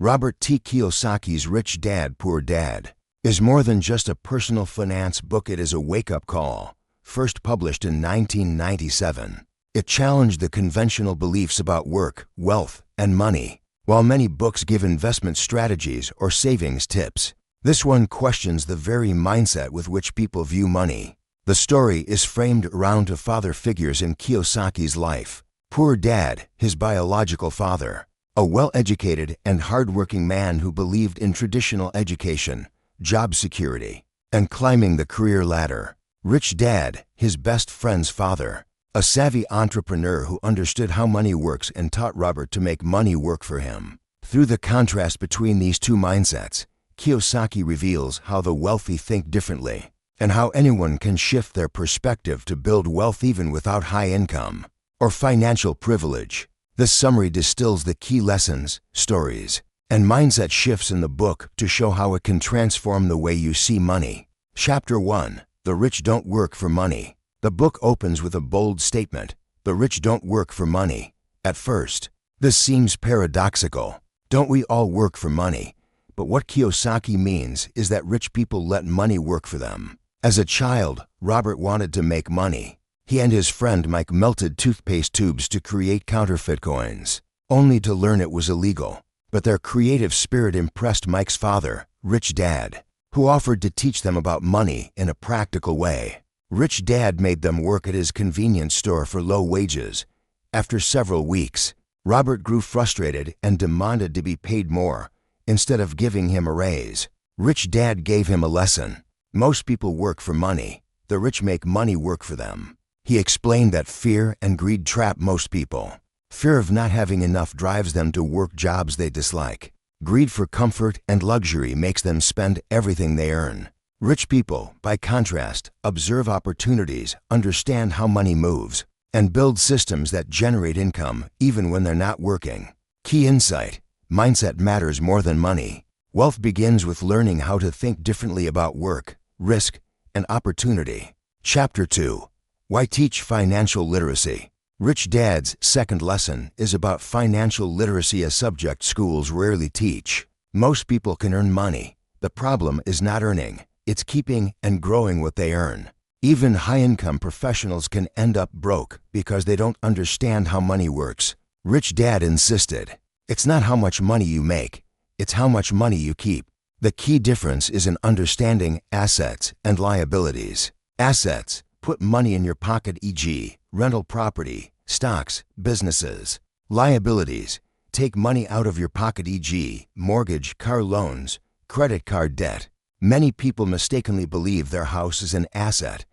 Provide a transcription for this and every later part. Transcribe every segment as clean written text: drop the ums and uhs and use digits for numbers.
Robert T. Kiyosaki's Rich Dad, Poor Dad is more than just a personal finance book. It is a wake-up call. First published in 1997, it challenged the conventional beliefs about work, wealth, and money. While many books give investment strategies or savings tips, this one questions the very mindset with which people view money. The story is framed around two father figures in Kiyosaki's life. Poor Dad, his biological father, a well-educated and hard-working man who believed in traditional education, job security, and climbing the career ladder. Rich Dad, his best friend's father, a savvy entrepreneur who understood how money works and taught Robert to make money work for him. Through the contrast between these two mindsets, Kiyosaki reveals how the wealthy think differently and how anyone can shift their perspective to build wealth even without high income or financial privilege. This summary distills the key lessons, stories, and mindset shifts in the book to show how it can transform the way you see money. Chapter 1: The Rich Don't Work for Money. The book opens with a bold statement: the rich don't work for money. At first, this seems paradoxical. Don't we all work for money? But what Kiyosaki means is that rich people let money work for them. As a child, Robert wanted to make money. He and his friend Mike melted toothpaste tubes to create counterfeit coins, only to learn it was illegal. But their creative spirit impressed Mike's father, Rich Dad, who offered to teach them about money in a practical way. Rich Dad made them work at his convenience store for low wages. After several weeks, Robert grew frustrated and demanded to be paid more, instead of giving him a raise. Rich Dad gave him a lesson. Most people work for money. The rich make money work for them. He explained that fear and greed trap most people. Fear of not having enough drives them to work jobs they dislike. Greed for comfort and luxury makes them spend everything they earn. Rich people, by contrast, observe opportunities, understand how money moves, and build systems that generate income even when they're not working. Key insight: mindset matters more than money. Wealth begins with learning how to think differently about work, risk, and opportunity. Chapter 2: Why Teach Financial Literacy. Rich Dad's second lesson is about financial literacy, a subject schools rarely teach. Most people can earn money. The problem is not earning. It's keeping and growing what they earn. Even high-income professionals can end up broke because they don't understand how money works. Rich Dad insisted, it's not how much money you make, it's how much money you keep. The key difference is in understanding assets and liabilities. Assets: put money in your pocket, e.g., rental property, stocks, businesses. Liabilities: take money out of your pocket, e.g., mortgage, car loans, credit card debt. Many people mistakenly believe their house is an asset,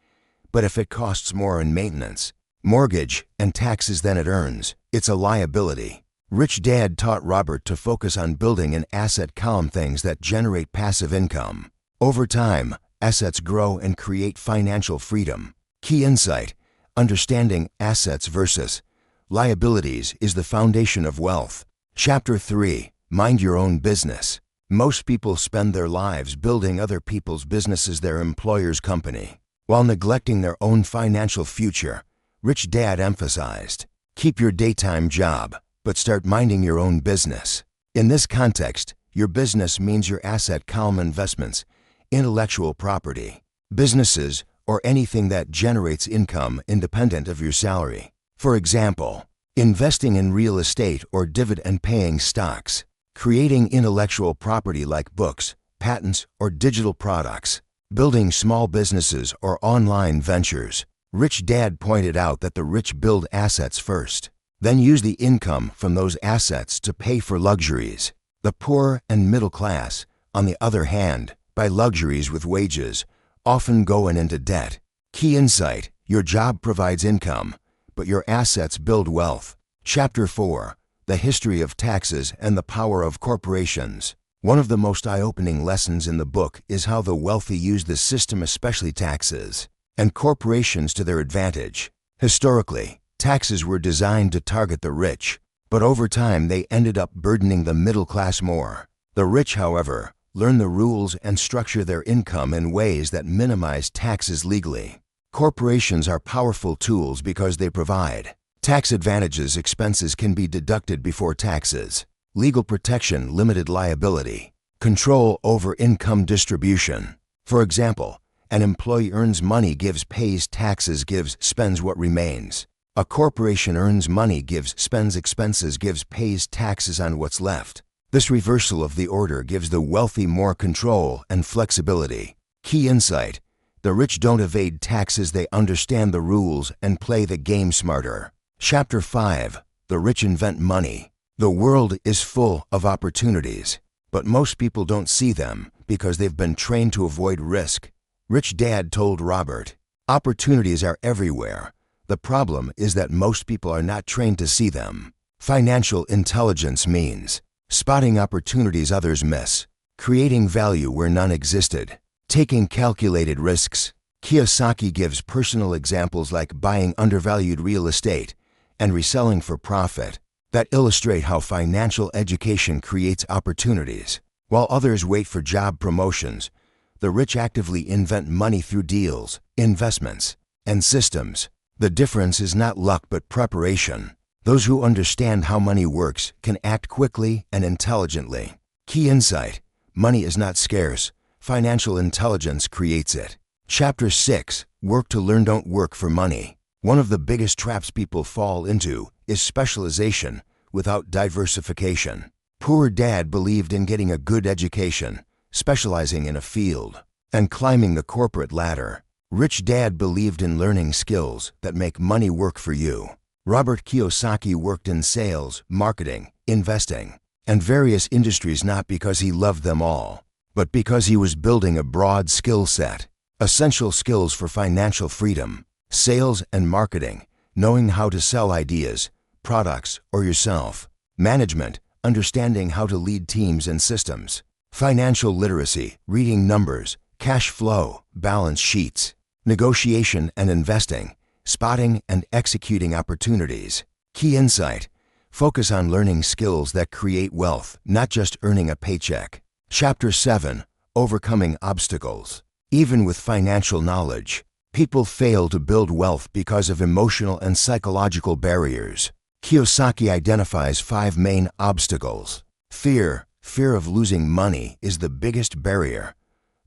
but if it costs more in maintenance, mortgage, and taxes than it earns, it's a liability. Rich Dad taught Robert to focus on building an asset column, things that generate passive income. Over time, assets grow and create financial freedom. Key insight: understanding assets versus liabilities is the foundation of wealth. Chapter 3: Mind Your Own Business. Most people spend their lives building other people's businesses, their employer's company, while neglecting their own financial future. Rich Dad emphasized, keep your daytime job, but start minding your own business. In this context, your business means your asset column: investments, intellectual property, businesses, or anything that generates income independent of your salary. For example, investing in real estate or dividend-paying stocks. Creating intellectual property like books, patents, or digital products. Building small businesses or online ventures. Rich Dad pointed out that the rich build assets first, then use the income from those assets to pay for luxuries. The poor and middle class, on the other hand, buy luxuries with wages, often going into debt. Key insight: your job provides income, but your assets build wealth. Chapter 4: The History of Taxes and the Power of Corporations. One of the most eye-opening lessons in the book is how the wealthy use the system, especially taxes, and corporations, to their advantage. Historically, taxes were designed to target the rich, but over time they ended up burdening the middle class more. The rich, however, learn the rules and structure their income in ways that minimize taxes legally. Corporations are powerful tools because they provide tax advantages. Expenses can be deducted before taxes. legal protection, limited liability, control over income distribution. For example, an employee earns money, gives, pays taxes, gives, spends what remains. A corporation earns money, gives, spends expenses, gives, pays taxes on what's left. This reversal of the order gives the wealthy more control and flexibility. Key insight: the rich don't evade taxes, they understand the rules and play the game smarter. Chapter 5: The rich invent money. The world is full of opportunities, but most people don't see them because they've been trained to avoid risk. Rich Dad told Robert, "Opportunities are everywhere. The problem is that most people are not trained to see them." Financial intelligence means spotting opportunities others miss, creating value where none existed, taking calculated risks. Kiyosaki gives personal examples like buying undervalued real estate and reselling for profit that illustrate how financial education creates opportunities. While others wait for job promotions, the rich actively invent money through deals, investments, and systems. The difference is not luck but preparation. Those who understand how money works can act quickly and intelligently. Key insight: money is not scarce. Financial intelligence creates it. Chapter 6: Work to learn, don't work for money. One of the biggest traps people fall into is specialization without diversification. Poor Dad believed in getting a good education, specializing in a field, and climbing the corporate ladder. Rich Dad believed in learning skills that make money work for you. Robert Kiyosaki worked in sales, marketing, investing, and various industries not because he loved them all, but because he was building a broad skill set. Essential skills for financial freedom: sales and marketing, knowing how to sell ideas, products, or yourself. Management, understanding how to lead teams and systems. Financial literacy, reading numbers, cash flow, balance sheets. Negotiation and investing, spotting and executing opportunities. Key insight: focus on learning skills that create wealth, not just earning a paycheck. Chapter 7: Overcoming obstacles. Even with financial knowledge, people fail to build wealth because of emotional and psychological barriers. Kiyosaki identifies 5 main obstacles. Fear of losing money is the biggest barrier.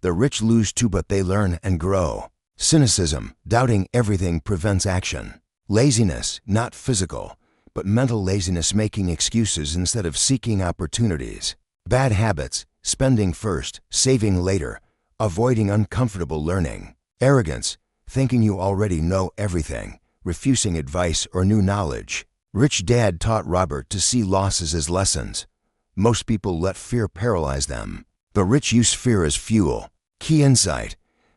The rich lose too, but they learn and grow. Cynicism, doubting everything prevents action. Laziness, not physical, but mental laziness, making excuses instead of seeking opportunities. Bad habits, spending first, saving later, avoiding uncomfortable learning. Arrogance, thinking you already know everything, refusing advice or new knowledge. Rich Dad taught Robert to see losses as lessons. Most people let fear paralyze them. The rich use fear as fuel. Key insight: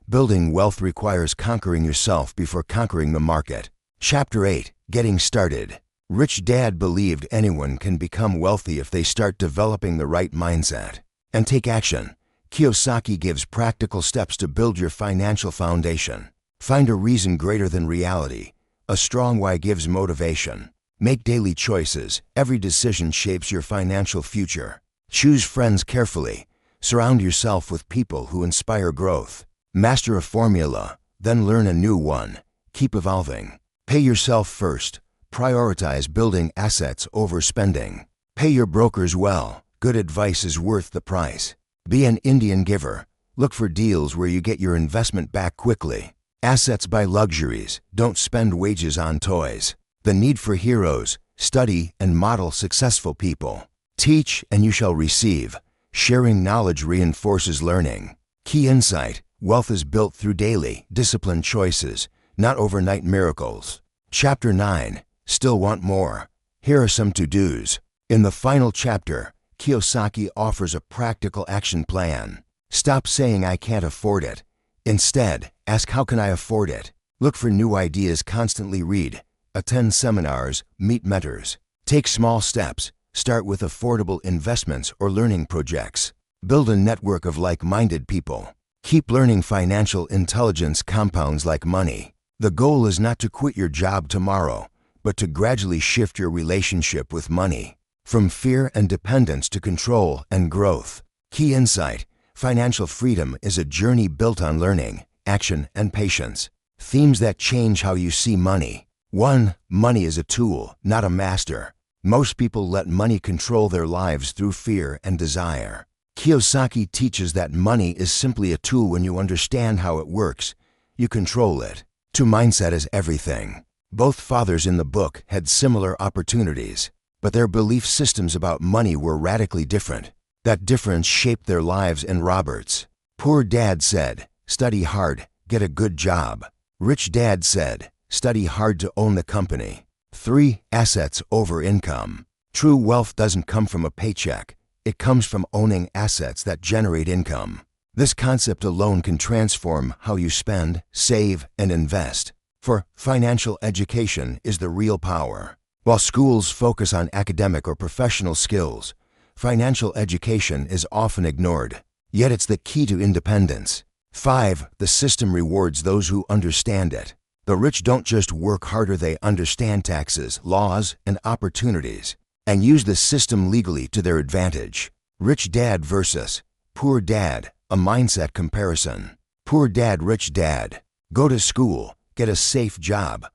building wealth requires conquering yourself before conquering the market. Chapter 8: Getting started. Rich Dad believed anyone can become wealthy if they start developing the right mindset and take action. Kiyosaki gives practical steps to build your financial foundation. Find a reason greater than reality. A strong why gives motivation. Make daily choices. Every decision shapes your financial future. Choose friends carefully. Surround yourself with people who inspire growth. Master a formula, then learn a new one. Keep evolving. Pay yourself first. Prioritize building assets over spending. Pay your brokers well. Good advice is worth the price. Be an Indian giver. Look for deals where you get your investment back quickly. Assets buy luxuries. Don't spend wages on toys. The need for heroes. Study and model successful people. Teach and you shall receive. Sharing knowledge reinforces learning. Key insight: wealth is built through daily, disciplined choices, not overnight miracles. Chapter 9: Still want more? Here are some to-dos. In the final chapter, Kiyosaki offers a practical action plan. Stop saying I can't afford it. Instead, ask how can I afford it? Look for new ideas, constantly read, attend seminars, meet mentors. Take small steps. Start with affordable investments or learning projects. Build a network of like-minded people. Keep learning. Financial intelligence compounds like money. The goal is not to quit your job tomorrow, but to gradually shift your relationship with money, from fear and dependence to control and growth. Key insight: financial freedom is a journey built on learning, action, and patience. Themes that change how you see money. 1. Money is a tool, not a master. Most people let money control their lives through fear and desire. Kiyosaki teaches that money is simply a tool. When you understand how it works, you control it. Mindset is everything. Both fathers in the book had similar opportunities, but their belief systems about money were radically different. That difference shaped their lives. And Robert's poor dad said, "Study hard, get a good job." Rich dad said, "Study hard to own the company." 3. Assets over income. True wealth doesn't come from a paycheck. It comes from owning assets that generate income. This concept alone can transform how you spend, save, and invest. For financial education is the real power. While schools focus on academic or professional skills, financial education is often ignored. Yet it's the key to independence. 5. The system rewards those who understand it. The rich don't just work harder, they understand taxes, laws, and opportunities, and use the system legally to their advantage. Rich dad versus poor dad, a mindset comparison. Poor dad, rich dad. Go to school, get a safe job,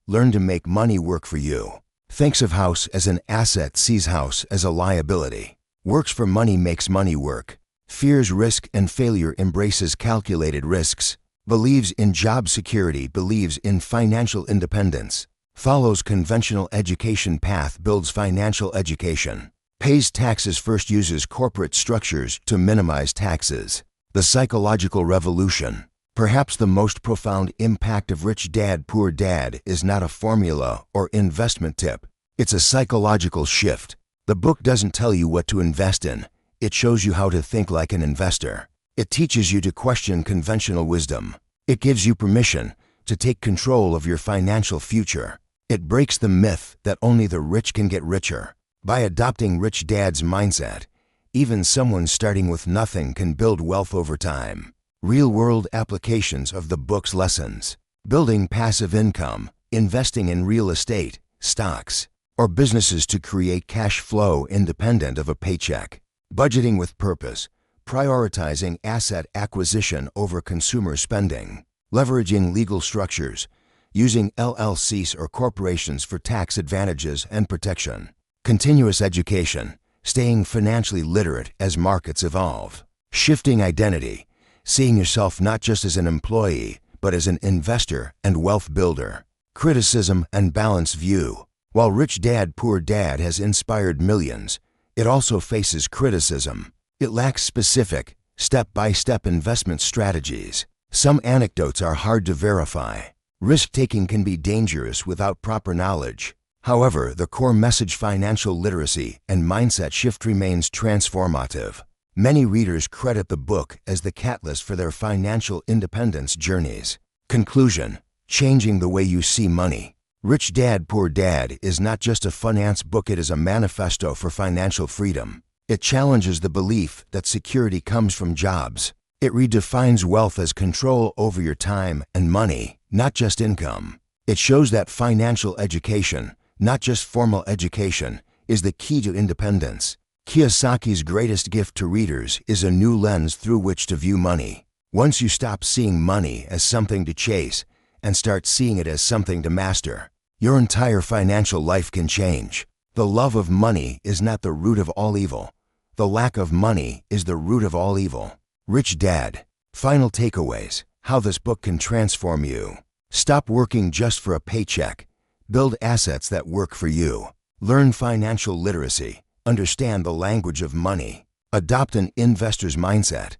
learn to make money work for you. Thinks of house as an asset, sees house as a liability. Works for money, makes money work. Fears risk and failure, embraces calculated risks. Believes in job security, believes in financial independence. Follows conventional education path, builds financial education. Pays taxes first, uses corporate structures to minimize taxes. The psychological revolution. Perhaps the most profound impact of Rich Dad, Poor Dad is not a formula or investment tip. It's a psychological shift. The book doesn't tell you what to invest in. It shows you how to think like an investor. It teaches you to question conventional wisdom. It gives you permission to take control of your financial future. It breaks the myth that only the rich can get richer. By adopting Rich Dad's mindset, even someone starting with nothing can build wealth over time. Real-world applications of the book's lessons. Building passive income, investing in real estate, stocks, or businesses to create cash flow independent of a paycheck. Budgeting with purpose, prioritizing asset acquisition over consumer spending. Leveraging legal structures, using LLCs or corporations for tax advantages and protection. Continuous education, staying financially literate as markets evolve. Shifting identity, seeing yourself not just as an employee, but as an investor and wealth builder. Criticism and balanced view. While Rich Dad, Poor Dad has inspired millions, it also faces criticism. It lacks specific, step-by-step investment strategies. Some anecdotes are hard to verify. Risk-taking can be dangerous without proper knowledge. However, the core message, financial literacy and mindset shift, remains transformative. Many readers credit the book as the catalyst for their financial independence journeys. Conclusion: changing the way you see money. Rich Dad, Poor Dad is not just a finance book, it is a manifesto for financial freedom. It challenges the belief that security comes from jobs. It redefines wealth as control over your time and money, not just income. It shows that financial education, not just formal education, is the key to independence. Kiyosaki's greatest gift to readers is a new lens through which to view money. Once you stop seeing money as something to chase and start seeing it as something to master, your entire financial life can change. The love of money is not the root of all evil. The lack of money is the root of all evil. Rich Dad. Final takeaways: how this book can transform you. Stop working just for a paycheck. Build assets that work for you. Learn financial literacy. Understand the language of money. Adopt an investor's mindset.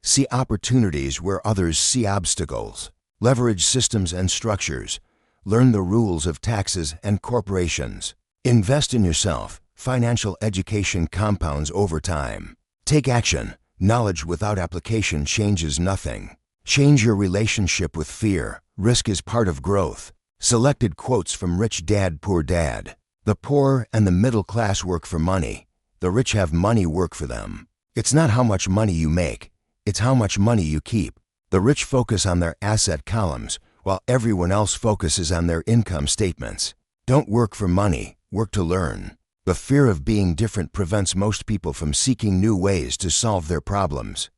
See opportunities where others see obstacles. Leverage systems and structures. Learn the rules of taxes and corporations. Invest in yourself. Financial education compounds over time. Take action. Knowledge without application changes nothing. Change your relationship with fear. Risk is part of growth. Selected quotes from Rich Dad, Poor Dad. The poor and the middle class work for money. The rich have money work for them. It's not how much money you make. It's how much money you keep. The rich focus on their asset columns, while everyone else focuses on their income statements. Don't work for money. Work to learn. The fear of being different prevents most people from seeking new ways to solve their problems.